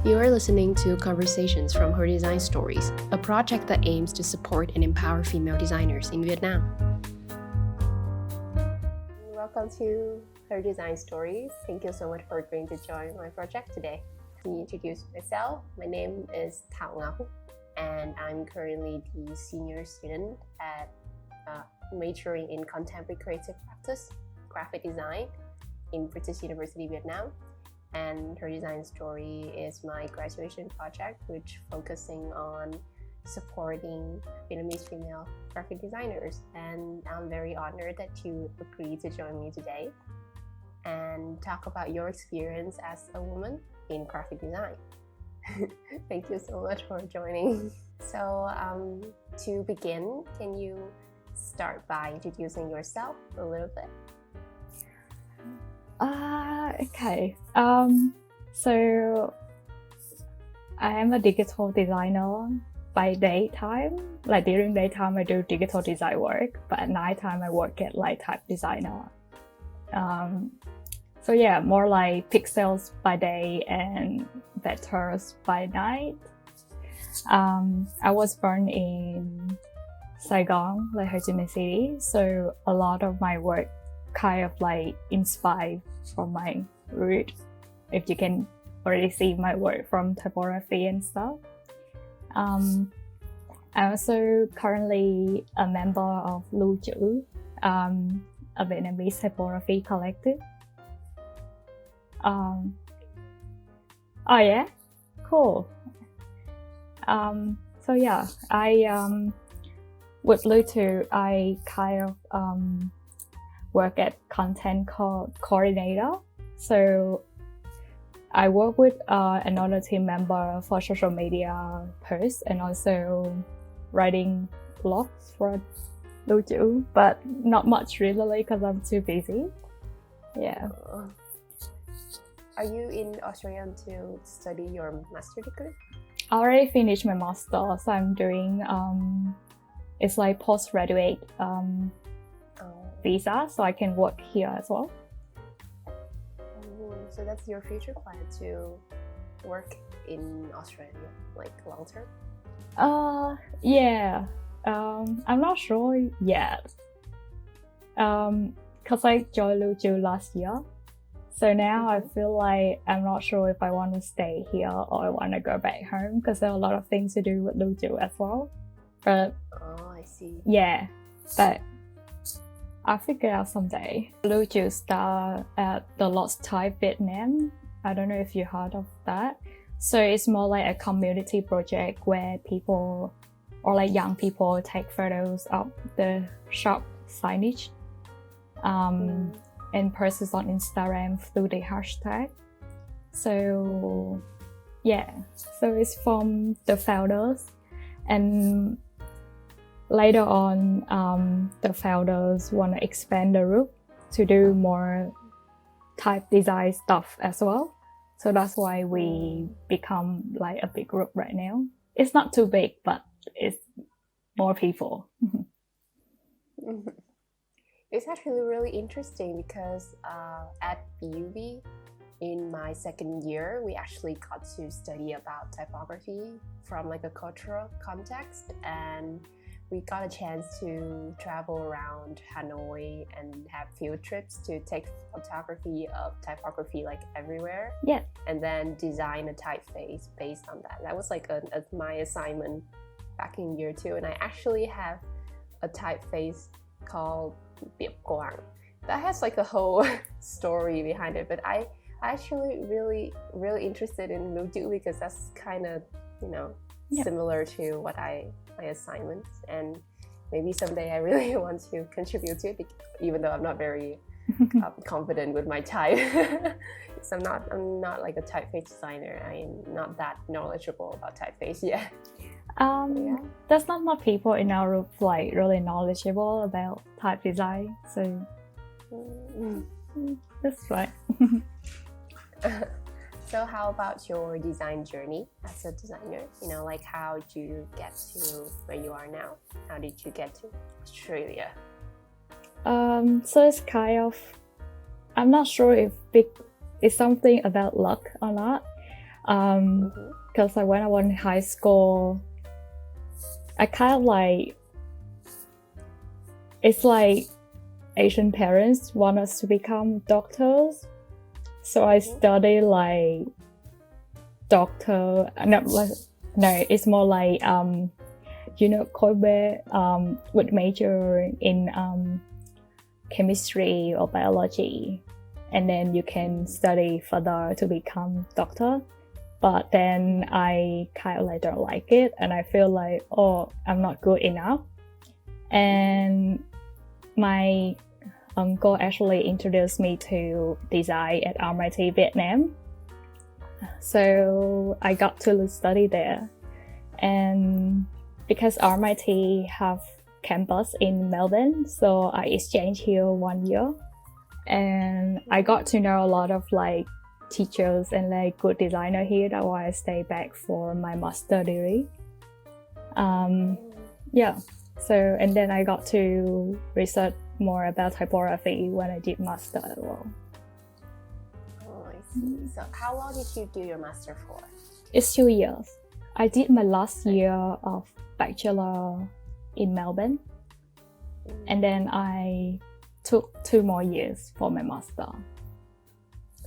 You are listening to Conversations from Her Design Stories, a project that aims to support and empower female designers in Vietnam. Welcome to Her Design Stories. Thank you so much for agreeing to join my project today. To introduce myself, my name is Thảo Ngọc, and I'm currently the senior student at majoring in contemporary creative practice, graphic design in British University, Vietnam. And Her Design Story is my graduation project, which focusing on supporting Vietnamese female graphic designers. And I'm very honored that you agreed to join me today and talk about your experience as a woman in graphic design. Thank you so much for joining. So to begin, can you start by introducing yourself a little bit? Okay. So I am a digital designer by daytime. Like during daytime, I do digital design work, but at nighttime, I work at like type designer. So yeah, more like pixels by day and vectors by night. I was born in Sài Gòn, like Chi Minh City. So a lot of my work kind of like inspired from my root, if you can already see my work from typography and stuff. I'm also currently a member of Lưu Chữ, a Vietnamese typography collective. Oh yeah, cool. So yeah, I with Lưu Chữ, I kind of work at content coordinator. So I work with another team member for social media posts and also writing blogs for Lưu Chữ, but not much really because I'm too busy. Yeah. Are you in Australia to study your master degree? I already finished my master, so I'm doing it's like postgraduate visa, so I can work here as well. So that's your future plan, to work in Australia, like long term? Yeah. I'm not sure yet. Cause I joined Lưu Chữ last year. So now I feel like I'm not sure if I want to stay here or I want to go back home, because there are a lot of things to do with Lưu Chữ as well. But I see. Yeah, but I'll figure it out someday. Lưu Chữ started at the Lost Type Vietnam. I don't know if you heard of that. So it's more like a community project where people or like young people take photos of the shop signage and post it on Instagram through the hashtag. So yeah, so it's from the founders, and later on, the founders want to expand the group to do more type design stuff as well. So that's why we become like a big group right now. It's not too big, but it's more people. It's actually really interesting because at UB in my second year, we actually got to study about typography from like a cultural context, and we got a chance to travel around Hanoi and have field trips to take photography of typography like everywhere. Yeah. And then design a typeface based on that. That was like my assignment back in year 2. And I actually have a typeface called Viet Quang. That has like a whole story behind it. But I actually really interested in Lưu Chữ because that's kind of, similar to what my assignments, and maybe someday I really want to contribute to it, even though I'm not very confident with my type. So I'm not like a typeface designer. I'm not that knowledgeable about typeface yet. There's not much people in our group like really knowledgeable about type design, so that's right. So how about your design journey as a designer? Like how did you get to where you are now? How did you get to Australia? So it's kind of, I'm not sure if it's something about luck or not, Because like when I was in high school, I kind of like, it's like Asian parents want us to become doctors, so I study like doctor. No, it's more like Kobe would major in chemistry or biology, and then you can study further to become doctor. But then I kind of like don't like it, and I feel like, oh, I'm not good enough. And my uncle actually introduced me to design at RMIT Vietnam. So I got to study there. And because RMIT have campus in Melbourne, so I exchanged here 1 year. And I got to know a lot of like teachers and like good designer here. That's why I stayed back for my master degree. So and then I got to research more about typography when I did master as well. Oh, I see. So how long did you do your master for? It's 2 years. I did my last year of bachelor in Melbourne, and then I took 2 more years for my master.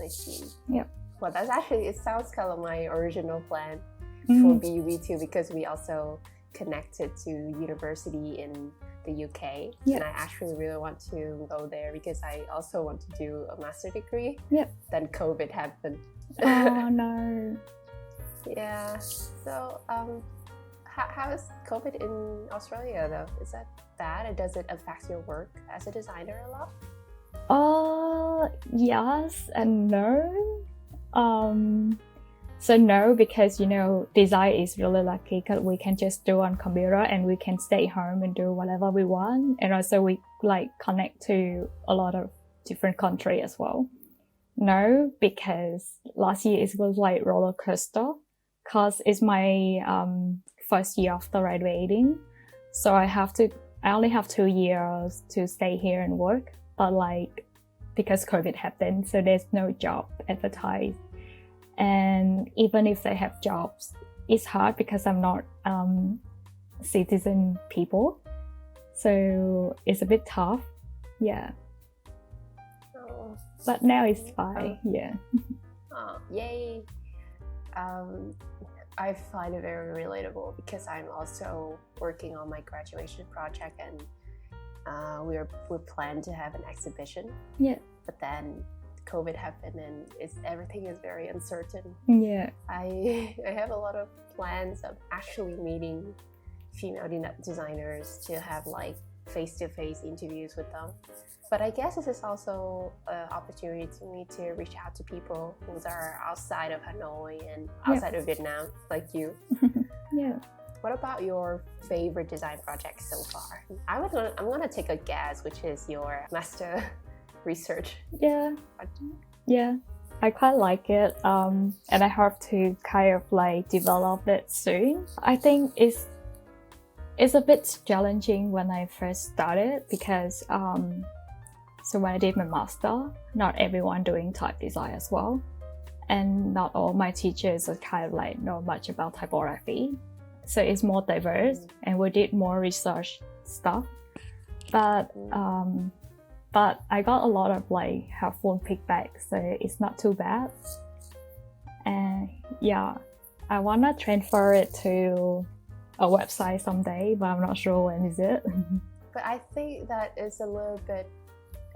I see. Yep. Well, that's actually, it sounds kind of my original plan for BUB too, because we also connected to university in the UK. Yep. And I actually really want to go there because I also want to do a master degree. Yep. Then COVID happened. Oh no. Yeah. So how is COVID in Australia though? Is that bad? And does it affect your work as a designer a lot? Yes and no. So no, because design is really lucky because we can just do on computer and we can stay home and do whatever we want, and also we like connect to a lot of different countries as well. No, because last year it was like roller coaster, cause it's my first year after graduating, so I only have 2 years to stay here and work, but like because COVID happened, so there's no job advertised. And even if they have jobs, it's hard because I'm not citizen people, so it's a bit tough. Yeah. Oh. But now it's fine. Yeah. Oh, yay. I find it very relatable because I'm also working on my graduation project, and we plan to have an exhibition. Yeah. But then COVID happened and everything is very uncertain. Yeah. I have a lot of plans of actually meeting female designers to have like face-to-face interviews with them. But I guess this is also an opportunity to me to reach out to people who are outside of Hanoi and outside of Vietnam, like you. Yeah. What about your favorite design project so far? I'm gonna take a guess, which is your master research. Yeah. I quite like it, and I hope to kind of like develop it soon. I think it's a bit challenging when I first started because so when I did my master, not everyone doing type design as well, and not all my teachers are kind of like know much about typography, so it's more diverse, and we did more research stuff, but I got a lot of like helpful feedback, so it's not too bad. And yeah, I wanna transfer it to a website someday, but I'm not sure when is it. But I think that it's a little bit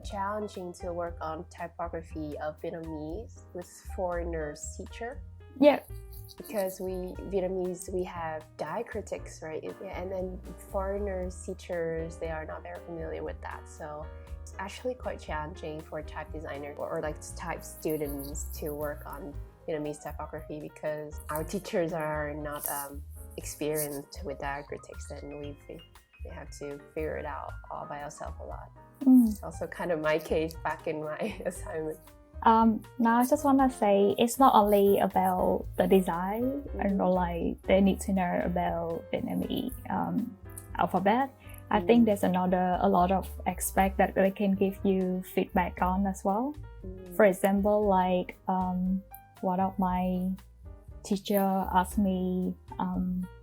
challenging to work on typography of Vietnamese with foreigners teacher. Yeah. Because Vietnamese, we have diacritics, right? And then foreigners teachers, they are not very familiar with that. So it's actually quite challenging for type designers or like type students to work on Vietnamese typography because our teachers are not experienced with diacritics, and we have to figure it out all by ourselves a lot. It's also kind of my case back in my assignment. Now I just want to say it's not only about the design, like they need to know about Vietnamese alphabet. I think there's a lot of aspects that they can give you feedback on as well. For example, like one of my teacher asked me,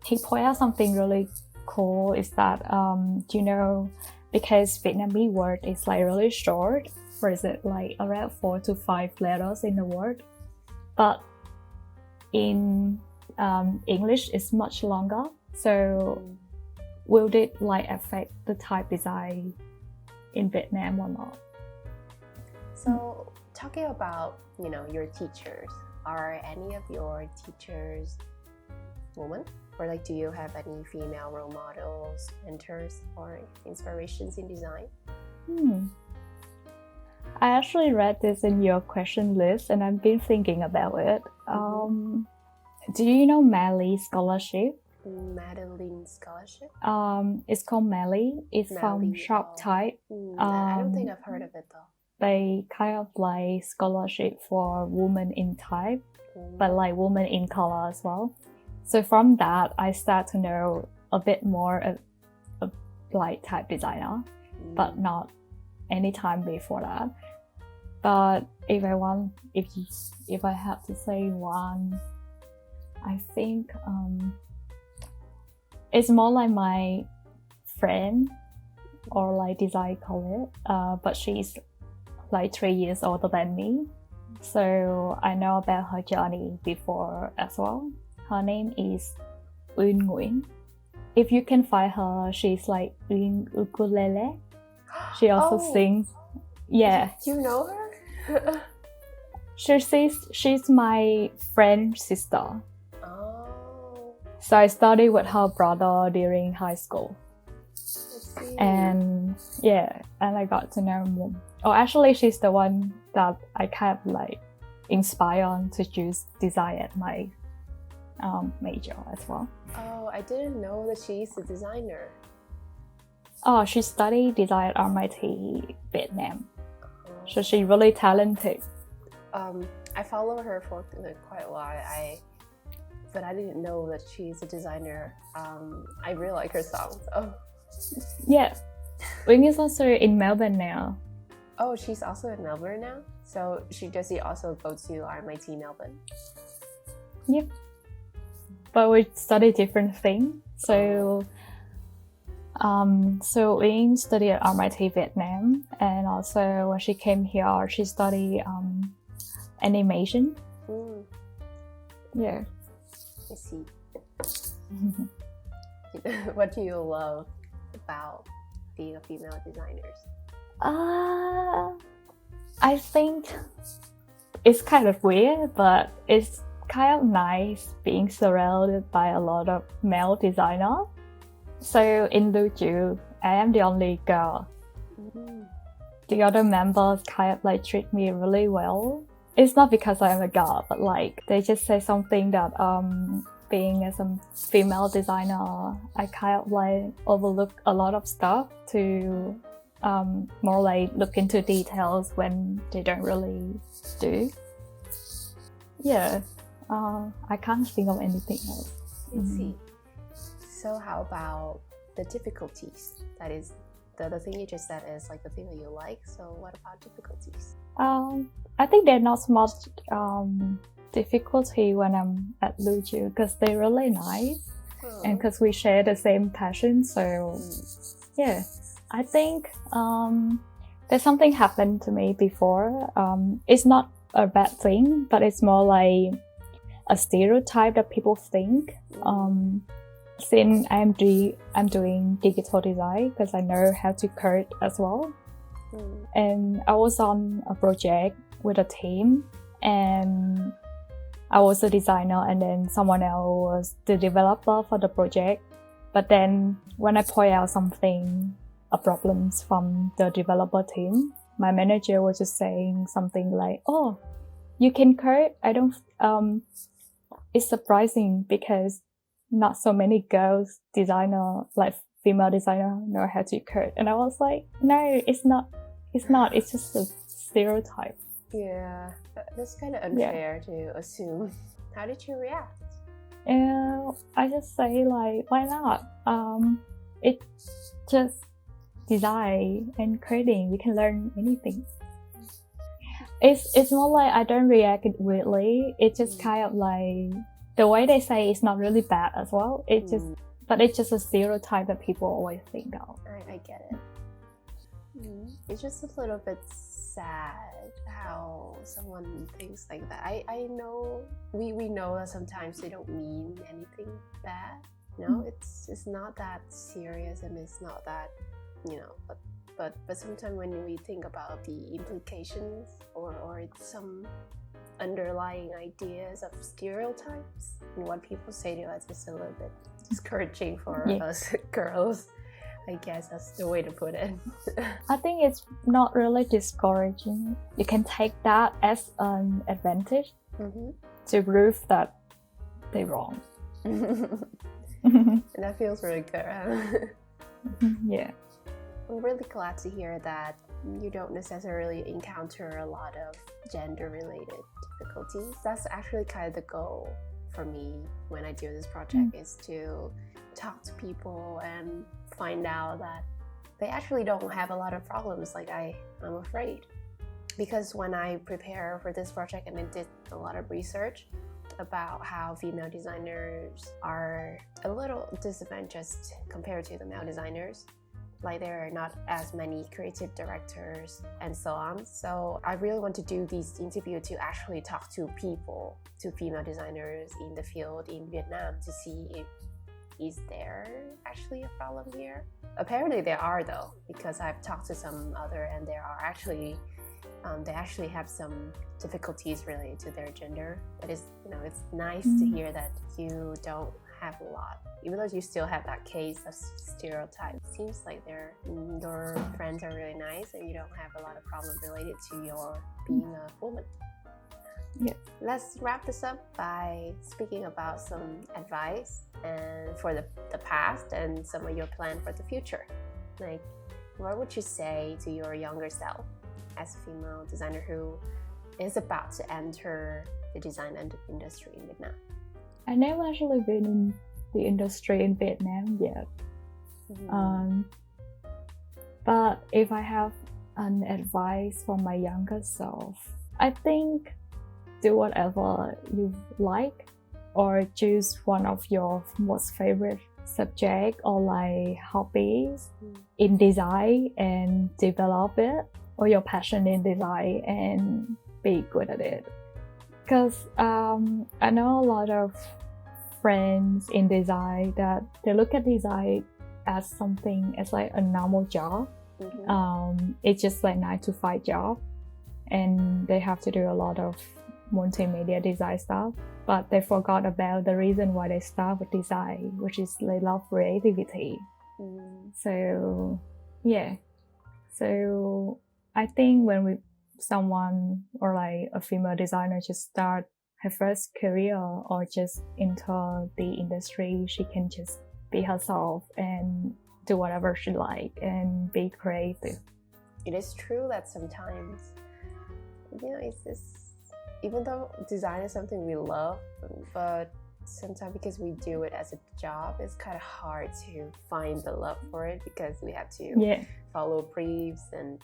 he pointed out something really cool is that, you know, because Vietnamese word is like really short, or is it like around 4 to 5 letters in the word, but in English it's much longer. So will it like affect the type design in Vietnam or not? So talking about, you know, your teachers, are any of your teachers women? Or like, do you have any female role models, mentors, or inspirations in design? I actually read this in your question list and I've been thinking about it. Do you know Mali Scholarship? Madeline Scholarship? It's called Mali. It's from Mali, Shop Type. I don't think I've heard of it though. They kind of like scholarship for women in type, but like women in color as well. So from that, I start to know a bit more of like type designer, but not any time before that. But if I had to say one, I think it's more like my friend or like design colleague, but she's like 3 years older than me. So I know about her journey before as well. Her name is Uyên Nguyễn. If you can find her, she's like Uyên ukulele. She also sings. Yeah. Do you know her? She's my friend's sister. Oh. So I studied with her brother during high school. I see. And yeah, and I got to know more. Oh, actually, she's the one that I kind of like inspired to choose design at my major as well. Oh, I didn't know that she's a designer. Oh, she studied design at RMIT Vietnam. So she's really talented. I follow her for quite a while. But I didn't know that she's a designer. I really like her songs. Oh. Yeah. Uyên is also in Melbourne now. Oh, she's also in Melbourne now? So does she also go to RMIT Melbourne? Yep. But we study different things. So Uyên studied at RMIT Vietnam, and also when she came here, she studied animation. Yeah. I see. What do you love about being a female designer? I think it's kind of weird, but it's kind of nice being surrounded by a lot of male designers. So in Lưu Chữ, I am the only girl. The other members kind of like treat me really well. It's not because I am a girl, but like they just say something that being as a female designer, I kind of like overlook a lot of stuff to more like look into details when they don't really do. Yeah, I can't think of anything else. I see. So how about the difficulties? That is, the thing you just said is like the thing that you like. So what about difficulties? I think there's not so much difficulty when I'm at Lưu Chữ because they're really nice and because we share the same passion. So yeah, I think there's something happened to me before. It's not a bad thing, but it's more like a stereotype that people think. Since I'm doing digital design because I know how to code as well. And I was on a project with a team and I was a designer and then someone else was the developer for the project. But then when I point out problems from the developer team, my manager was just saying something like, "Oh, you can code?" It's surprising because not so many girls designer, like female designer, know how to code. And I was like, no, it's not. It's just a stereotype. Yeah, that's kind of unfair to assume. How did you react? I just say like, why not? It's just design and coding. We can learn anything. It's more like I don't react it weirdly. It's just kind of like the way they say it's not really bad as well. But it's just a stereotype that people always think of. I get it. It's just a little bit sad how someone thinks like that. I know we know that sometimes they don't mean anything bad. It's not that serious, and it's not that, but sometimes when we think about the implications or some underlying ideas of stereotypes and what people say to us is a little bit discouraging for us girls. I guess that's the way to put it. I think it's not really discouraging. You can take that as an advantage to prove that they're wrong. And that feels really good, huh? Yeah. I'm really glad to hear that you don't necessarily encounter a lot of gender-related difficulties. That's actually kind of the goal for me when I do this project, is to talk to people and find out that they actually don't have a lot of problems like I'm afraid. Because when I prepare for this project and I did a lot of research about how female designers are a little disadvantaged compared to the male designers, like there are not as many creative directors and so on. So I really want to do this interview to actually talk to people, to female designers in the field in Vietnam, to see if is there actually a problem here. Apparently there are, though, because I've talked to some other, and there are actually they actually have some difficulties related to their gender. But it's nice to hear that you don't have a lot, even though you still have that case of stereotype. It seems like your friends are really nice and you don't have a lot of problems related to your being a woman. Yeah. Let's wrap this up by speaking about some advice and for the past and some of your plan for the future. Like, what would you say to your younger self as a female designer who is about to enter the design industry in Vietnam? I never actually been in the industry in Vietnam yet. But if I have an advice for my younger self, I think do whatever you like, or choose one of your most favorite subject or like hobbies in design and develop it, or your passion in design and be good at it. Because I know a lot of friends in design that they look at design as something, as like a normal job. It's just like 9-to-5 job, and they have to do a lot of multimedia design stuff, but they forgot about the reason why they start with design, which is they love creativity. So I think when someone or like a female designer just start her first career or just enter the industry, she can just be herself and do whatever she like and be creative. It is true that sometimes, it's this, even though design is something we love, but sometimes because we do it as a job, it's kind of hard to find the love for it, because we have to follow briefs and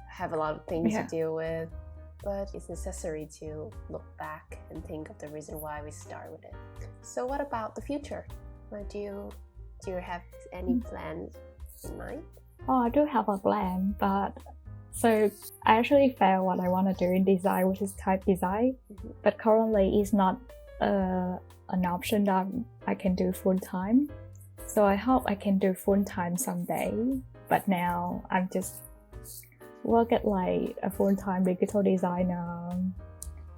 have a lot of things to deal with. But it's necessary to look back and think of the reason why we start with it. So what about the future? Do you have any plans in mind? Oh, I do have a plan, but so I actually found what I want to do in design, which is type design, but currently it's not an option that I can do full time. So I hope I can do full time someday, but now I'm just work at like a full time digital designer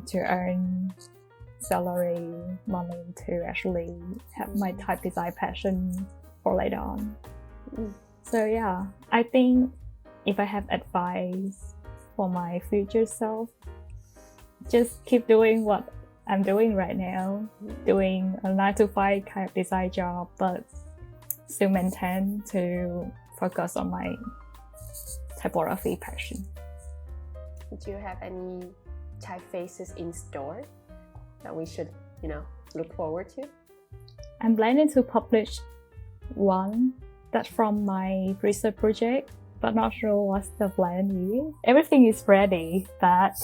to earn salary money to actually have my type design passion for later on. So yeah, I think if I have advice for my future self, just keep doing what I'm doing right now, doing a 9-to-5 kind of design job, but still maintain to focus on my typography passion. Do you have any typefaces in store that we should, look forward to? I'm planning to publish one that's from my research project, but not sure what's the plan is. Everything is ready, but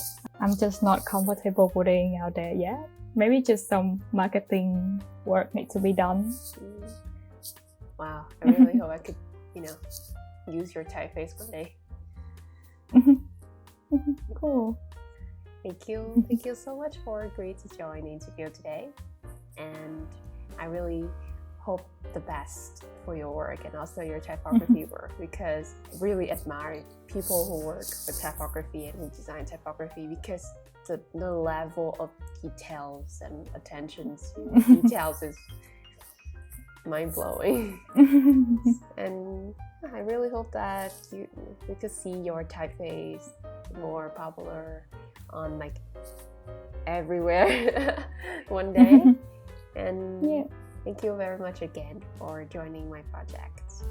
I'm just not comfortable putting out there yet. maybe just some marketing work needs to be done. Wow, I really hope I could, use your typeface one day. Cool. Thank you so much for agreeing to join the interview today, and I really hope the best for your work and also your typography work, because I really admire people who work with typography and who design typography, because the level of details and attention to details is mind-blowing. And I really hope that we could see your typeface more popular on like everywhere one day. And thank you very much again for joining my project.